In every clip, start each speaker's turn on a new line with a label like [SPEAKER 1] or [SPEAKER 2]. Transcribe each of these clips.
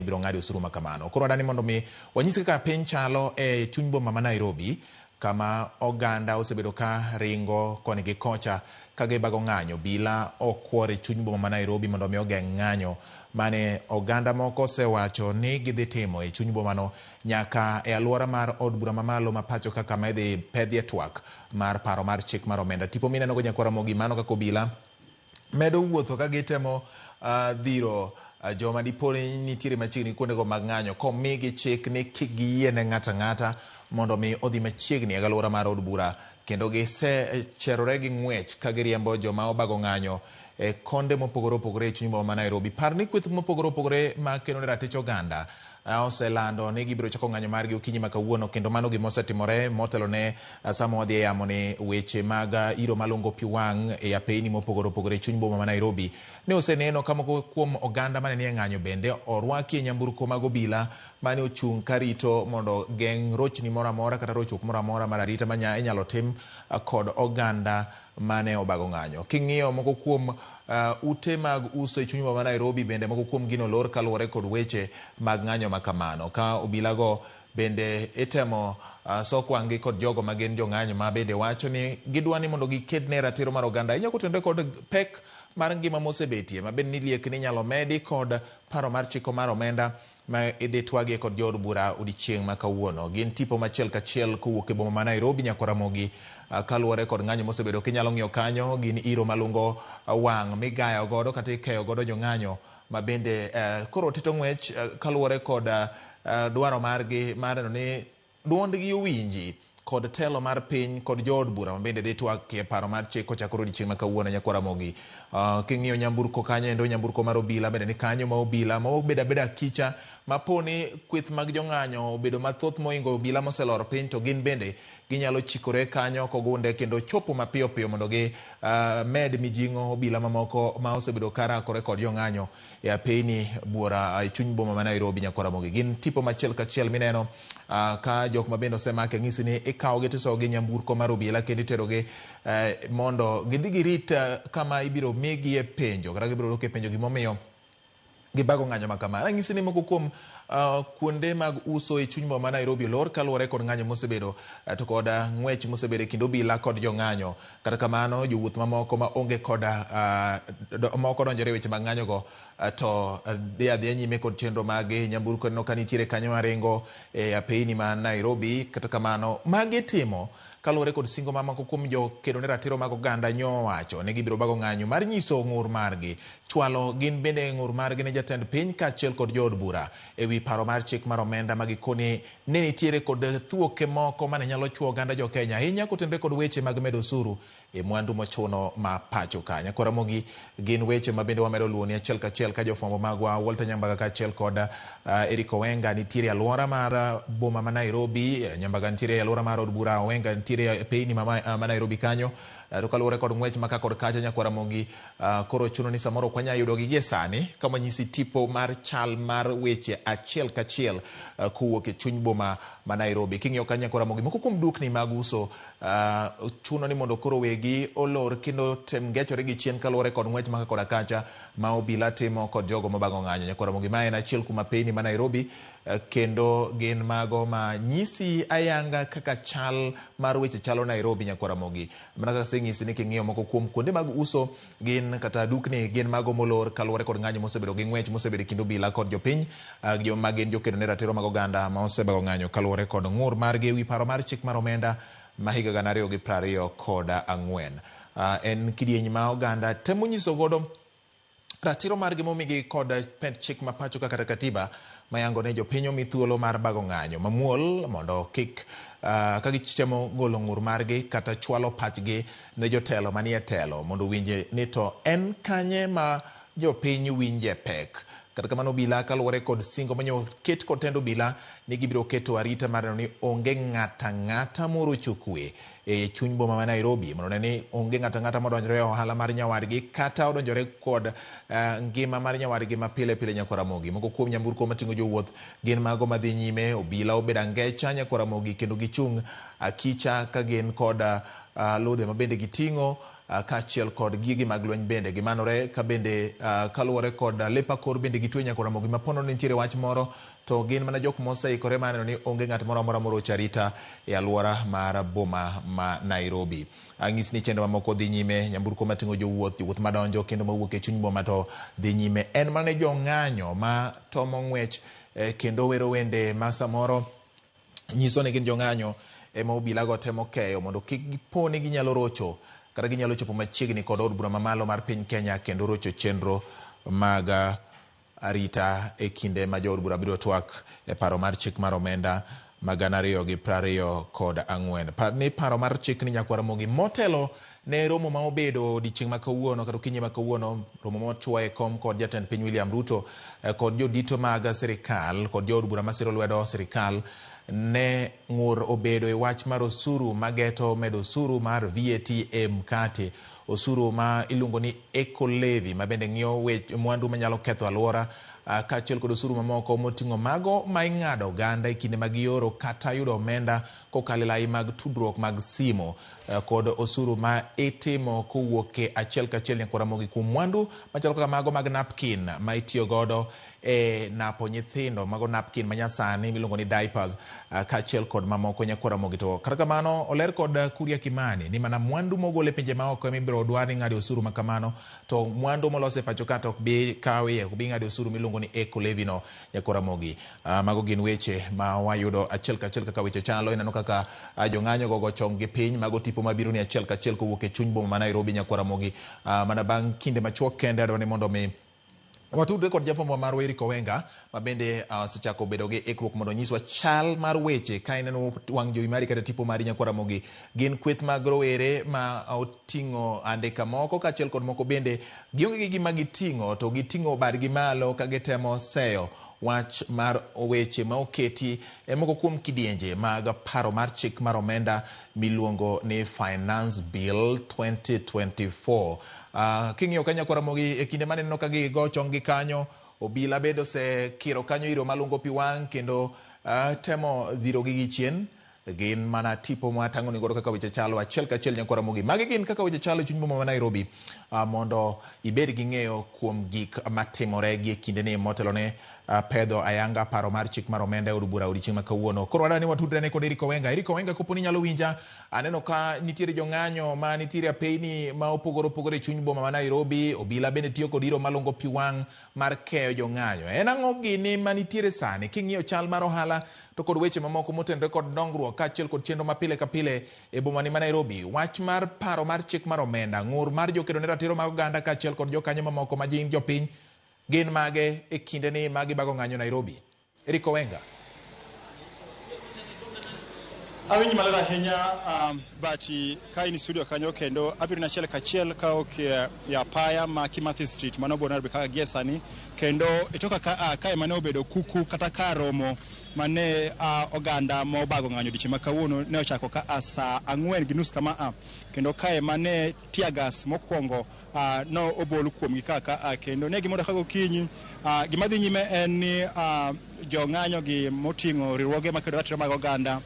[SPEAKER 1] biro ng'ado osuru ma kamano. Koro dani mondo mi wanyisi kaka piny chalo e chuny boma ma Nairobi, kama oganda osebedo ka ringo koni gi kocha ka gibago ng'anyo bila okwore chuny boma ma Nairobi mondo mi ogeng' ng'anyo mane oganda moko osewacho ni gidhi timo e chuny boma no nyaka e alwora mar od bura mamalo ma pacho kaka medhi pedhie twak mar paro mar chik mar omenda. Tipo mineno go nyakwara mogi mano kaka obila medo wuotho ka gitemo dhiro joma dipo ni nitiere machiegni kuondego mag ng'anyo komigi chik ni kik giyiene ng'ata ng'ata mondo mi odhi machiegni e alwora mar od bura, kendo gisecherore gi ng'wech ka giriembo joma obago ng'anyo e konde mopogore opogore e chuny boma ma Nairobi. Par ni kweth mopogore opogore ma kendo ne ratich oganda oselando ni gibiro chako ng'anyo margi okinyi ma kawuono, kendo mano gima osetimore motelo ne sama wadhi e yamo ni weche mag iro malungo pi wang' e apeyni mopogore opogore e chuny boma ma Nairobi. Ne oseneno ka moko kuom oganda mane nie ng'anyo bende orwaki e nyamburko mag obila mane ochung' karito mondo geng' rochni moro amora kata rochruok moro amora mar arita inyalo tim kod oganda mane obago ng'anyo. King'iyo moko kuom ute mag uso e chuny boma ma Nairobi bende moko kuom gino lor kaluwore kod weche mag ng'anyo makamano, ka obilago bende itemo sokwang'gi kod jogo ma gin jong'anyo ma bende wacho ni gidwa ni mondo gikedne ratiro mar oganda inyalo kotende kod pek mar ngima mosebetie ma bende ni liek ni nyalo medi kod paro mar chiko mar omenda ma idhi twagie kod jood bura odiochieng' ma kawuono. Gin tipo machiel kachiel kowuok e boma ma Nairobi nyakwara mogi kaluwore kod ng'anyo mosebedo kinyalo ng'iyo kanyo gin iro malungo wang' migayo godo kata ikeyo godo jong'anyo ma bende koro tito ng'wech kaluwore kod dwaro margi mar neno ni duondgi owinji kod telo mar piny kod jood bura ma bende dhi twak e paro mar chik kochakore odiochieng' ma kawuono nyakwara mogi. King'iyo nyamburko kanyo endo nyamburko mar obila bende ni kanyo ma obila ma obedo abeda kicha maponi kweth mag jong'anyo obedo mathoth moingo obila moselor piny to gin bende ginyalo chikore kanyo kogunde kendo chopo mapiyo piyo mondo gi med mijing'o obila mamoko ma osebedo karakore kod jong'anyo e apeyni buora e chuny boma ma Nairobi nyakwara mogi. Gin tipo machiel kachiel mineno ka jok ma bende osemake ng'isi ni ikawogi tisogi nyamburko mar obila kendo iterogi mondo gidhi girit kama ibiro migie penjo kata gibiro dok e penjo gimomiyo gibago ng'anyo ma kama. Ranyisi ni moko kuom kuonde mag uso e chuny boma ma Nairobi lor kaluwore kod ng'anyo mosebedo to kod ng'wech mosebedo e kind obila kod jong'anyo. Kata kamano jowuoth mamoko ma onge kod moko donjore e weche mag ng'anyo go to dhi adhiya nyime kod chenro magi. Nyamburko neno ka nitiere kanyo maringo e apeyni ma Nairobi. Kata kamano magi timo kaluwore kod singo mamoko kuom kedo ne ratiro mag oganda nyo wacho ni gibiro bago ng'anyo mar nyiso ng'ur margi chwalo gin bende ng'ur margi ne jatend piny kaachiel kod jood bura e wi paro mar chik mar omenda ma gikoni ne nitiere kod thuoke moko mane nyalo chwo oganda jo Kenya ahinya kotenore kod weche mag medo osuru e mwandu mochuno ma pacho ka. Nyakwara mogi gin weche ma bende wamedo luwo ni achiel kachiel ka jofwambo magwa Walter Nyambaga kaachiel kod Eric Owenga nitiere alwora mar boma ma Nairobi. Nyambaga nitiere e alwora mar od bura, Owenga nitiere e peyni ma Nairobi kanyo. To kaluwore kod ng'wech maka kod kacha nyakwara mogi koro chuno ni samoro ok wanyalo yudo gi sani kama nyisi tipo mar chal mar weche achiel kachiel kowuok e chuny boma ma Nairobi. King'iyo kanyo nyakwara mogi moko kuom dukni mag uso chuno ni mondo koro wegi olor kendo tem ngechore gi chien kaluwore kod ng'wech maka kod kacha ma obila timo kod jogo mabago ng'anyo. Nyakwara mogi ma en achiel kuom apeyni ma Nairobi kendo gin mago ma nyisi ayanga kaka chal mar weche chalo Nairobi nyakwara mogi. Mana kaka seng'isi ni king'iyo moko kuom kuonde mag uso gin kata dukni gin mago molor kaluwore kod ng'anyo mosebedo gi ng'wech mosebedo kind obila kod jopiny ma gin jokedo ne ratiro mag oganda ma osebago ng'anyo kaluwore kod ng'ur margi e wi paro mar chik mar omenda ma higa 2024. En kidieny ma oganda temo nyiso godo ratiro margi momigi kod chik ma pacho kata katiba mayango ne jopiny omi thuolo mar bago ng'anyo mamuol mondo kik ka gichemo golo ng'ur margi kata chwalo pachgi ne jotelo manie telo mondo winje ni to en kanye ma jopiny winje pek. Kata kamano obila kaluwore kod singo manyo ket kod tendo obila ni gibiro keto arita mar ni onge ng'ata ng'ata moro chokwe e chuny boma ma Nairobi mondo ni onge ng'ata modonjore e ohala mar nyawadgi kata odonjore kod ngima mar nyawadgi ma pile nyako Ramogi. Moko kuom nyamburko mating'o jowuoth gin mago madhi nyime, obila obedo angecha nyako Ramogi kendo gichung' akicha ka gin kod lode ma bende giting'o kaachiel kod gigi mag lweny bende gimanore ka bende kaluwore kod lepa kor bende gitwe nyako Ramogi ma pono ni nitiere wach moro to gin mana jok moseikore maneno ni onge ng'at moro amora morocha arita e alwora mar boma ma Nairobi. Ang'is ni chenro mamoko dhi nyime, nyamburko mating'o jowuoth madonjo kendo mawuok e chuny boma to dhi nyime. En mana jong'anyo ma tomo ng'wech kendo wero wende ma samoro nyiso ni gin jong'anyo ema obila go temo keyo mondo kik giponi ginyalo rocho kata ginyalo chopo machiegni kod od bura mamalo mar piny Kenya kendo rocho chenro mag arita e kinde ma jood bura biro twak e paro mar chik mar omenda ma 2024. Ni paro mar chik ni nyako Ramogi motelo ne romo ma obedo odiochieng' ma kawuono kata okinyi ma kawuono, romo mochwoye kom kod jatend piny William Ruto kod jodito mag sirikal kod jood bura masiro lwedo sirikal ne ng'ur obedo e wach mar osuru mageto medo osuru mar VAT e mkate, osuru ma iluongo ni eco levy ma bende ng'iyo mwandu manyalo ketho alwora kaachiel kod osuru mamoko moting'o mago ma ing'ado oganda e kinde mag yoro kata yudo omenda kokalo e lai mag tudruok mag simo kod osuru ma itimo kowuok e achiel kachiel nyako Ramogi kuom mwandu machalo kaka mago mag napkin ma itiyo godo e napo nyithindo, mago napkin manyasani miluongo ni diapers kaachiel kod mamoko nyako Ramogi. To kata kamano oler kod Kuria Kimani ni mana mwandu mogol e pinje maoko emibiro dwar ni ng'ado osuru ma kamano, to mwandu molos e pacho ka to ok bi kawi ok bi ng'ado osuru miluongo ni eco levy no nyako Ramogi. Mago gin weche ma wayudo achiel kachiel kaka weche chalo. Ineno kaka jong'anyo gogo chong gi piny, mago tipo mabiro ni achiel kachiel kowuok e chuny boma ma Nairobi nyako Ramogi. Mana bang' kinde machuok kende adwani mondo mi watudre kod jafwambo marwa Eric Owenga ma bende osechako bedo gi ikruok mondo nyiswa chal mar weche ka ineno wang' jowi mari kata tipo mari nyako Ramogi. Gin kweth mag rowere ma oting'o andika moko kaachiel kod moko bende gionge gi gima giting'o to giting'o badgi malo ka gitemo seyo wach mar weche ma oketi moko kuom kidienje mag paro mar chik mar omenda miluongo ni Finance Bill 2024. King'iyo ka nyako Ramogi e kinde maneno ka gigo chong gi kanyo, obila bedo se kiro kanyo iro malungo pi wang' kendo temo dhiro gi chien. Gin mana tipo ma tang'o ni godo kaka weche chalo achiel kachiel nyako Ramogi. Magi gin kaka weche chalo chuny boma ma Nairobi mondo ibed gi ng'eyo kuom gik matimore gi kinde ni motelo ne pedho ayanga paro mar chik mar omenda e od bura odiochieng' ma kawuono. Koro wadwani watudre ne kod Eric Owenga. Eric Owenga, kopo ni nyalo winja, aneno ka nitiere jong'anyo ma nitiere apeyni ma opogore e chuny boma ma Nairobi. Obila bende tiyo kod iro malungo pi wang' mar keyo jong'anyo. En ang'o gini ma nitiere sani king'iyo chal mar ohala to kod weche mamoko motenore kod dongruok kaachiel kod chenro ma pile ka pile e boma ni ma Nairobi? Wach mar paro mar chik mar omenda, ng'ur mar jokedo ne ratiro mag oganda kaachiel kod jokanyo mamoko ma jin jopiny gin mage e kinde ni magi bago ng'anyo Nairobi? Eric Owenga.
[SPEAKER 2] Awinji maler ahinya bati ka in studio kanyo kendo abiro na achiel kachiel ka ok ya paya ma Kimathi Street mano bonar be kaka giesani kendo itoka ka emane obedo kuku kata ka romo mane oganda mo bago ng'anyo diche makawuono ne ochako ka saa 4:30 kama kendo ka emane tiagas mokwongo no obol kuom gi kaka kendo ne gimodo kago kinyi gima dhi nyime en ni jong'anyo gi moting'o riwruoge makedo ratiro mag oganda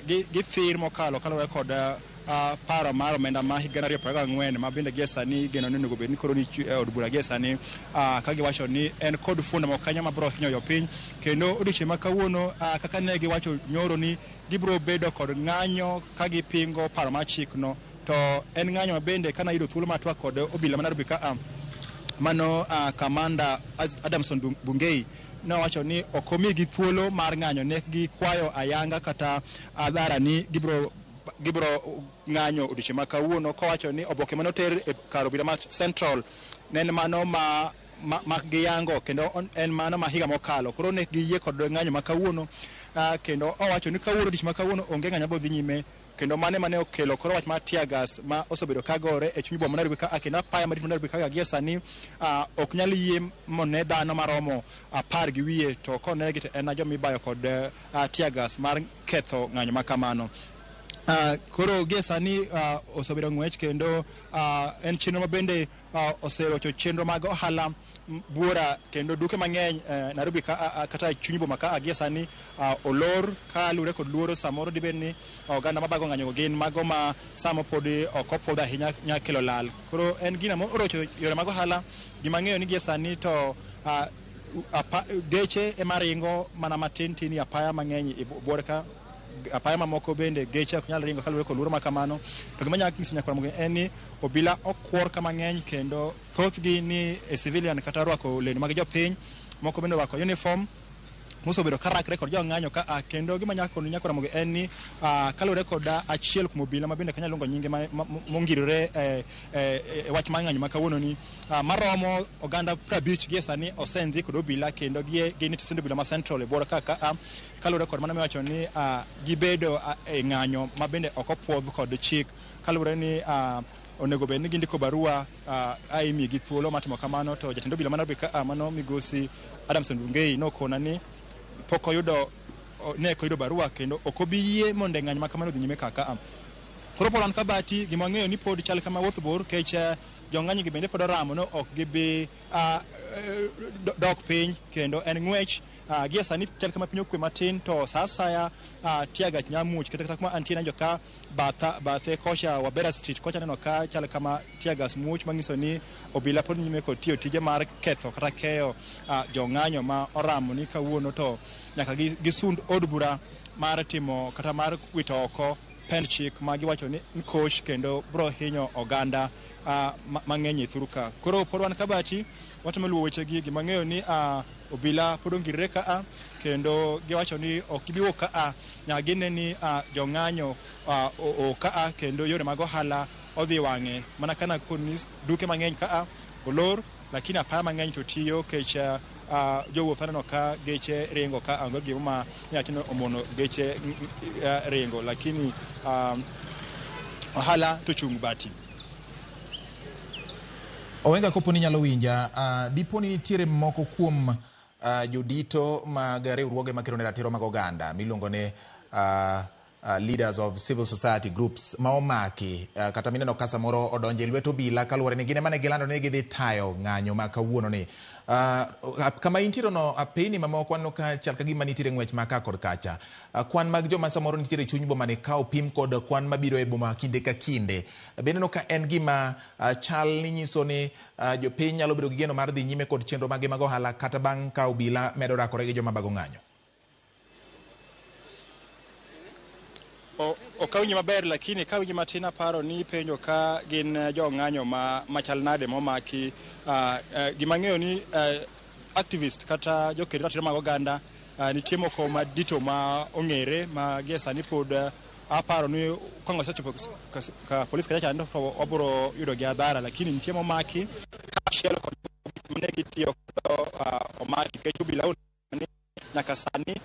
[SPEAKER 2] gi thir mokalo kalore kod paro mar omenda ma higa 2024 ma bende giesani geno ni onego bed ni koro ni od bura giesani ka giwacho ni en kod funda mokanyo ma biro hinyo jopiny kendo odiochieng' ma kawuono kaka ne giwacho nyoro ni gibiro bedo kod ng'anyo ka gipingo paro mar chikno. To en ng'anyo ma bende kana yudo thuolo matwa kod obila ma Nairobi ka mano kamanda Adamson Bungei ne wacho ni okomi gi thuolo mar ng'anyo ne gi kwayo ayanga kata adhara ni gibiro ng'anyo odiochieng' ma kawuono, kowacho ni oboke manoter e kar obila ma Central ne en mano ma giyango kendo en mano ma higa mokalo. Koro ne giyie kod ng'anyo ma kawuono kendo owacho ni kawuono odiochieng' ma kawuono onge ng'anyo bodhi nyime kendo mane okelo koro wach mar tiagas ma osebedo kagore e chuny boma Nairobi ka kendo apaya mar Nairobi ka giesani ok nyal yie mone dhano maromo 10 gi wiye to konegi en joma ibayo kod tiagas mar ketho ng'anyo ma kamano. koro gie sani osebedo ng'wech kendo en chenro mabende oserocho chenro mag ohala buora kendo duke mang'eny Nairobi kata chuny boma ka gie sani olor ka lure kod luoro samoro dibed ni oganda mabago ng'anyo gin mago ma samo pod ok opodho ahinya nya kelo lal. Koro en gina ma orocho yore mag ohala. Gima ng'eyo ni gie sani to geche ema ringo mana matin tin apaya mang'eny buora ka apaya mamoko bende geche ok nyal ringo kalure kod luoro makamano. To gima nyaka ng'isi nyaka en ni obila okwor kama ng'eny kendo thothgi ni civilian kata rwako lewni mag jopiny, moko bende rwako uniform mosebedo karakre kod jong'anyo ka kendo gima nyako en ni kalure kod achiel kuom obila mabende kanyalo luongo nyinge mongirore wach mar ng'anyo ma kawuono ni maromo oganda 50 gie sani osendhi kod obila kendo gin tisende obila ma Central bora ka kalure kod mano miwacho ni gibedo e ng'anyo mabende ok opwodh kod chik kalure ni onego bed ni gindiko barua aimi gi thuolo matimo kamano. To jatend obila Nairobi ka mano migosi Adamson Bungei nokona ni pok oyudo barua kendo ok obi yie mondo ng'anyo makamano dhi nyime kaka koro poran ka bati gima ng'eyo ni pod chal kama wuoth bor kech jong'anyo gi bende pod oramo no ok gibi dok piny kendo en ng'wech gie sani chal kama piny okwe matin to sa asaya tiaga nyamuch kata kuma antina joka bathe kocha Wabera Street kocha neno ka chal kama tiagas much mangiso ni obila pod nyime kod tiyo tije mar ketho kata keyo jong'anyo ma oramo ni kawuono to nyaka gisund od bura mar timo kata mar wito oko pen chik ma giwacho ni kosh kendo bro hinyo oganda mang'eny thuru ka. Koro pod wan kabati watemo luwo weche gi gima ng'eyo ni obila pod ongirre ka kendo giwacho ni ok gibiwo ka nyaka gine ni jong'anyo ka kendo yore mag ohala odhi wang'e mana kana koni duke mang'eny ka olor lakini apaya mang'eny to tiyo kech jowuoth aneno ka geche ringo ka ango gima ma nyachino omono geche ringo lakini ohala to chung bati.
[SPEAKER 1] Owenga kopo ni nyalo winja dipo ni nitiere moko kuom jodito mag riwruoge makero ne ratiro mag oganda miluongo ne leaders of civil society groups ma omaki kata mineno ka samoro odonje lwet obila kaluwore ni gine mane gilando ni gidhi tayo ng'anyo ma kawuono ni kama intiere no apeni mamoko anno ka chal ka gima nitiere ng'wech maka kod kacha kwan mag joma samoro nitiere chuny boma ni kawo pim kod kwan mabiro e boma kinde ka kinde bende no ka en gima chal ni nyiso ni jopiny nyalo bedo gi geno mar dhi nyime kod chenro mage mag ohala kata bang' ka obila medo rakore gi joma bago ng'anyo.
[SPEAKER 2] Okawinji maber lakini kawinji matin aparo ni penjo ka gin jong'anyo machal nade momaki gima ng'eyo ni activist kata jokedo ratiro mag oganda nitie moko madito ma ong'ere ma gie sani pod aparo ni kwango sechopo ka polis kacha chando to wabro yudo gi adhara lakini nitie momaki kachiel kod mane gitiyo omaki kecho bila nyaka sani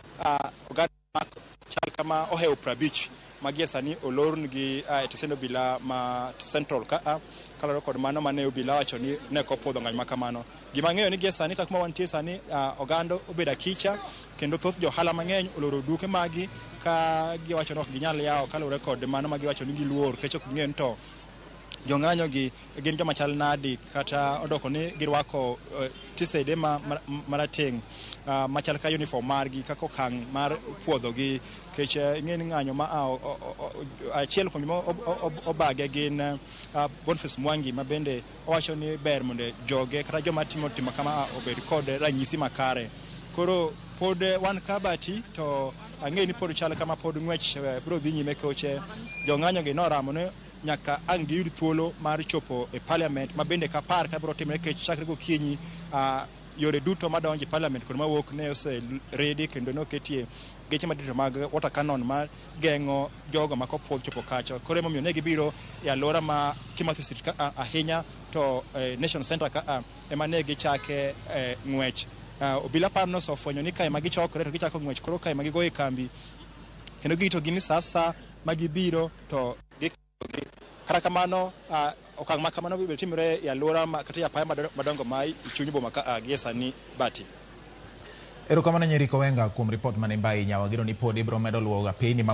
[SPEAKER 2] oganda chal kama oheo 50 magie sani olor gi tisendo bila ma Central ka kaloro kod mano mane obila wacho ni ne kopodho ng'anyo makamano. Gima ng'eyo ni gie sani takuma wantie sani oganda obeda kicha kendo thoth johala mang'eny oloro duke magi ka giwacho ni ok ginyal yawo kalore kod mano ma giwacho ni giluor kech ok ng'en to jong'anyo gi gin joma chal nadi kata odoko ni girwako tisede marateng' machal ka uniform margi kako kang' mar puodho gi kech ing'eni ng'anyo ma achiel kuom joma obage gin Boniface Mwangi ma bende owacho ni ber mondo joge kata joma timo kama obed kod ranyisi makare. Koro pod wan kabati to ang'e ni pod chal kama pod ng'wech bro dhi nyime koche jong'anyo gi noramo ne nyaka ang' giyud thuolo mar chopo e parliament ma bende kapar ka bro timre kech chakre gokinyi yore duto madonje parliament kod mawuok ne ose redi kendo noketie geche madito mag water cannon ma geng'o jogo ma kopodh chopo kacho. Koro emomiyo ne gibiro e alwora ma Kimathi Street ka ahinya to Nation Center ka ema ne gichake ng'wech. Obila parno osefwenyo ni kae magichokore to gichako ng'wech koro kae magigoye kambi kendo gito gini sasa magibiro to kata kamano okang' ma kamano biro timre e alwora kata ya apaya madongo ma chuny boma ka gie sani bati.
[SPEAKER 1] Erokamano Nyeriko Wenga kuom ripot mane mbai nyawa giro ni pod ibro medo luwo apeni